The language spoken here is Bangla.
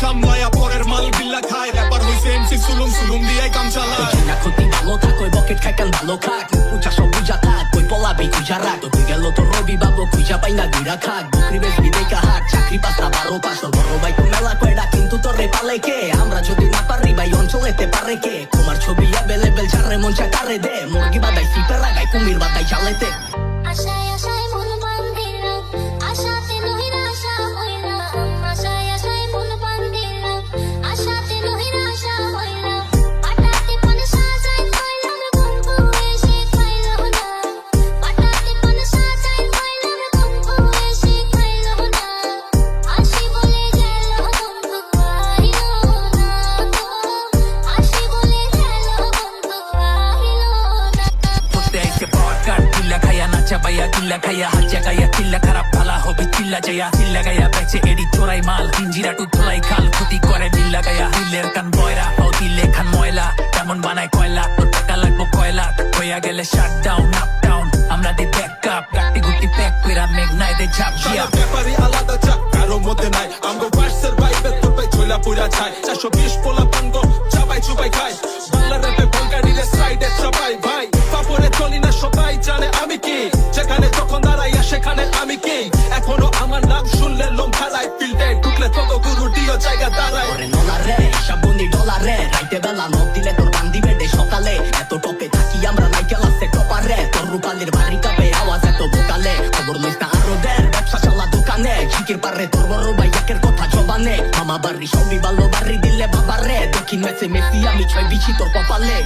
কামলায়া পরের মাল বিল্লা খায় র্যাপার হইছে এমসি সুলুম সুলুম দিয়ে কাম চালায় না ক্ষতি ভালো থাক ওই বকেট খাই কান ভালো খাক পূজা সব পূজা থাক ওই পলাবি খুঁজা রাখ তুই গেল তোর রবি বাবু খুঁজা পাই না দুইরা খাক বকরি বেশ বিদেকা হাক চাকরি পাস না 12 পাস তোর বড় ভাই মেলা কয়টা কিন্তু তোরে পালে কে আমরা যদি না পারি ভাই অঞ্চলেতে পারে কে তোমার ছবি অ্যাভেলেবেল যারে মন চায় তারে দে মুরগি বাদাই সিপের লাগাই কুমির বাদাই চালেতে আশায় আশায় মন বান্ধিলাম আশাতে নৈরাশা হইলাম আশায় আশায় মন বান্ধিলাম আশাতে নৈরাশা হইলাম পাটাতে পান সাজাই কইলাম বন্ধু এসে খাইলো না পাটাতে পান সাজাই কইলাম বন্ধু এসে খাইলো না আসি বলে গেল বন্ধু আইলো না আসি বলে গেল বন্ধু আইলো না করতে আইছে পডকাস্ট কিল্লা খায়া নাচা বাইয়া কিল্লা খায়া হাজা গায়া কিল্লা খারাপ ভালা হবে কিল্লা যায়া কিল্লা গায়া বেচে এডি চোরাই মাল হিঞ্জিরা টু ধোলাই খাল ক্ষতি করে বিল্লা গায়া হিলের কান বয়রা ও দিলে খান ময়লা কেমন বানায় কয়লা তোর টাকা লাগবো কয়লা হইয়া গেলে শাট ডাউন আপ ডাউন আমরা দি ব্যাক আপ গাটি গুটি প্যাক কইরা মেঘনায় দে ঝাপ দিয়া ব্যাপারই আলাদা চাপ কারো মধ্যে নাই আমগো ভার্সের ভাইবে তোর পাই ঝোলা পুরা ছাই 420 পোলা পাঙ্গ চাবাই চুবাই খাই বাংলা র্যাপে বাঙ্গালিরে সাইডে চাবাই ভাই পাপরে চলি না সবাই জানে আমি কি যেখানে যখন দাঁড়াইয়া সেখানে আমি কি এখনো আমার নাম শুনলে লোম খালায় ফিল্ডে ঢুকলে তো গুরু দিও জায়গা দাঁড়ায় ওরে নলারে সাবুনি ডলারে রাইতে বেলা নখ দিলে তোর বান্দি বেডে সকালে এত টপে থাকি আমরা নাইকেল আসছে টপারে তোর রূপালির বাড়ি কাপে আওয়াজ এত বোকালে খবর লইস না আরো দের ব্যবসা চালা দোকানে ঝিকির পারে তোর বড় ভাই একের কথা জবানে মামা বাড়ি সবই ভালো বাড়ি দিলে বাবারে দক্ষিণ মেসে মেসি আমি ছয় বিছি তোর কপালে